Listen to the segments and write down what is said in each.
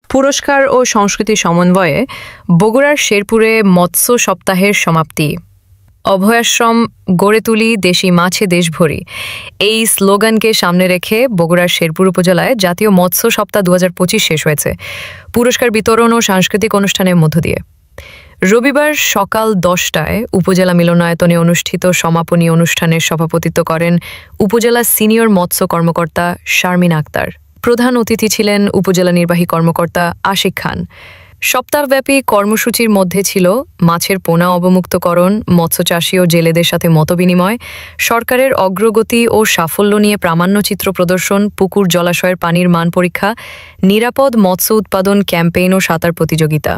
পুরস্কার ও সংস্কৃতি সমন্বয়ে বগুড়ার শেরপুরে মৎস্য সপ্তাহের সমাপ্তি। অভয়াশ্রম গড়ে তুলি, দেশি মাছে দেশভরি, এই স্লোগানকে সামনে রেখে বগুড়ার শেরপুর উপজেলায় জাতীয় মৎস্য সপ্তাহ 2025 শেষ হয়েছে পুরস্কার বিতরণ ও সাংস্কৃতিক অনুষ্ঠানের মধ্য দিয়ে। রবিবার সকাল 10টায় উপজেলা মিলনায়তনে অনুষ্ঠিত সমাপনী অনুষ্ঠানের সভাপতিত্ব করেন উপজেলা সিনিয়র মৎস্য কর্মকর্তা শারমিন আক্তার। প্রধান অতিথি ছিলেন উপজেলা নির্বাহী কর্মকর্তা আশিক খান। সপ্তাহব্যাপী কর্মসূচির মধ্যে ছিল মাছের পোনা অবমুক্তকরণ, মৎস্যচাষী ও জেলেদের সাথে মতবিনিময়, সরকারের অগ্রগতি ও সাফল্য নিয়ে প্রামাণ্যচিত্র প্রদর্শন, পুকুর জলাশয়ের পানির মান পরীক্ষা, নিরাপদ মৎস্য উৎপাদন ক্যাম্পেইন ও সাঁতার প্রতিযোগিতা।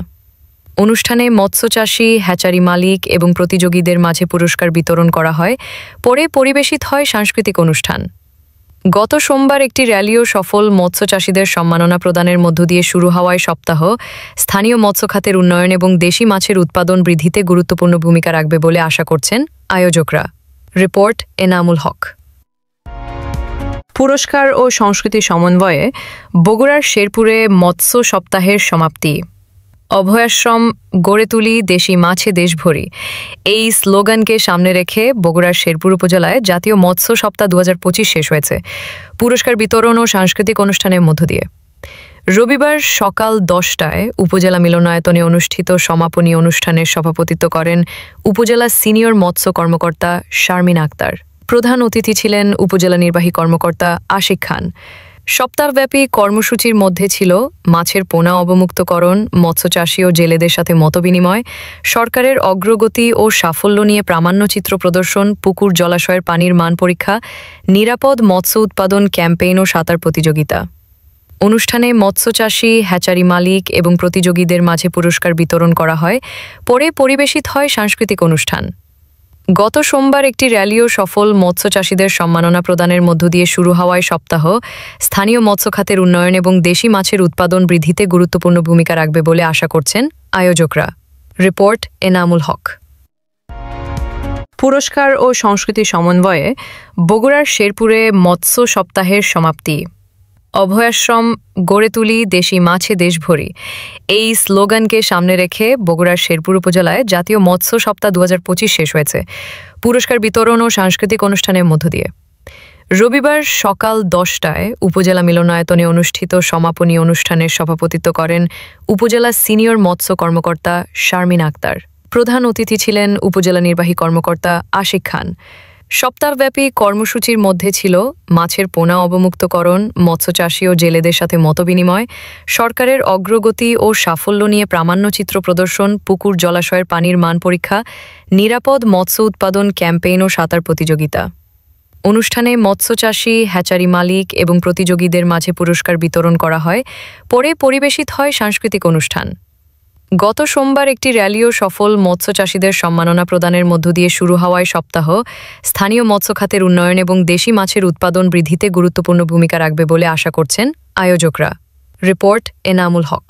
অনুষ্ঠানে মৎস্যচাষী, হ্যাচারি মালিক এবং প্রতিযোগীদের মাঝে পুরস্কার বিতরণ করা হয়। পরে পরিবেশিত হয় সাংস্কৃতিক অনুষ্ঠান। গত সোমবার একটি র্যালিও সফল মৎস্যচাষীদের সম্মাননা প্রদানের মধ্য দিয়ে শুরু হওয়ায় সপ্তাহ স্থানীয় মৎস্য খাতের উন্নয়ন এবং দেশি মাছের উৎপাদন বৃদ্ধিতে গুরুত্বপূর্ণ ভূমিকা রাখবে বলে আশা করছেন আয়োজকরা। রিপোর্ট এনামুল হক। পুরস্কার ও সংস্কৃতি সমন্বয়ে বগুড়ার শেরপুরে মৎস্য সপ্তাহের সমাপ্তি। অভয়াশ্রম গড়ে তুলি, দেশি মাছে দেশভরি, এই স্লোগানকে সামনে রেখে বগুড়ার শেরপুর উপজেলায় জাতীয় মৎস্য সপ্তাহ 2025 শেষ হয়েছে পুরস্কার বিতরণ ও সাংস্কৃতিক অনুষ্ঠানের মধ্য দিয়ে। রবিবার সকাল 10টায় উপজেলা মিলনায়তনে অনুষ্ঠিত সমাপনী অনুষ্ঠানের সভাপতিত্ব করেন উপজেলা সিনিয়র মৎস্য কর্মকর্তা শারমিন আক্তার। প্রধান অতিথি ছিলেন উপজেলা নির্বাহী কর্মকর্তা আশিক খান। সপ্তাহব্যাপী কর্মসূচির মধ্যে ছিল মাছের পোনা অবমুক্তকরণ, মৎস্যচাষী ও জেলেদের সাথে মতবিনিময়, সরকারের অগ্রগতি ও সাফল্য নিয়ে প্রামাণ্যচিত্র প্রদর্শন, পুকুর জলাশয়ের পানির মান পরীক্ষা, নিরাপদ মৎস্য উৎপাদন ক্যাম্পেইন ও সাঁতার প্রতিযোগিতা। অনুষ্ঠানে মৎস্যচাষী, হ্যাচারি মালিক এবং প্রতিযোগীদের মাঝে পুরস্কার বিতরণ করা হয়। পরে পরিবেশিত হয় সাংস্কৃতিক অনুষ্ঠান। গত সোমবার একটি র্যালিও সফল মৎস্যচাষীদের সম্মাননা প্রদানের মধ্য দিয়ে শুরু হওয়ায় সপ্তাহ স্থানীয় মৎস্য খাতের উন্নয়ন এবং দেশি মাছের উৎপাদন বৃদ্ধিতে গুরুত্বপূর্ণ ভূমিকা রাখবে বলে আশা করছেন আয়োজকরা। রিপোর্ট এনামুল হক। পুরস্কার ও সংস্কৃতি সমন্বয়ে বগুড়ার শেরপুরে মৎস্য সপ্তাহের সমাপ্তি। অভয়াশ্রম গড়ে তুলি, দেশি মাছে দেশভরি, এই স্লোগানকে সামনে রেখে বগুড়ার শেরপুর উপজেলায় জাতীয় মৎস্য সপ্তাহ 2025 শেষ হয়েছে পুরস্কার বিতরণ ও সাংস্কৃতিক অনুষ্ঠানের মধ্য দিয়ে। রবিবার সকাল 10টায় উপজেলা মিলনায়তনে অনুষ্ঠিত সমাপনী অনুষ্ঠানের সভাপতিত্ব করেন উপজেলা সিনিয়র মৎস্য কর্মকর্তা শারমিন আক্তার। প্রধান অতিথি ছিলেন উপজেলা নির্বাহী কর্মকর্তা আশিক খান। সপ্তাহব্যাপী কর্মসূচির মধ্যে ছিল মাছের পোনা অবমুক্তকরণ, মৎস্যচাষী ও জেলেদের সাথে মতবিনিময়, সরকারের অগ্রগতি ও সাফল্য নিয়ে প্রামাণ্যচিত্র প্রদর্শন, পুকুর জলাশয়ের পানির মান পরীক্ষা, নিরাপদ মৎস্য উৎপাদন ক্যাম্পেইন ও সাঁতার প্রতিযোগিতা। অনুষ্ঠানে মৎস্যচাষী, হ্যাচারি মালিক এবং প্রতিযোগীদের মাঝে পুরস্কার বিতরণ করা হয়। পরে পরিবেশিত হয় সাংস্কৃতিক অনুষ্ঠান। গত সোমবার একটি র্যালিও সফল মৎস্যচাষীদের সম্মাননা প্রদানের মধ্য দিয়ে শুরু হওয়ায় সপ্তাহ স্থানীয় মৎস্য খাতের উন্নয়ন এবং দেশি মাছের উৎপাদন বৃদ্ধিতে গুরুত্বপূর্ণ ভূমিকা রাখবে বলে আশা করছেন আয়োজকরা। রিপোর্ট এনামুল হক।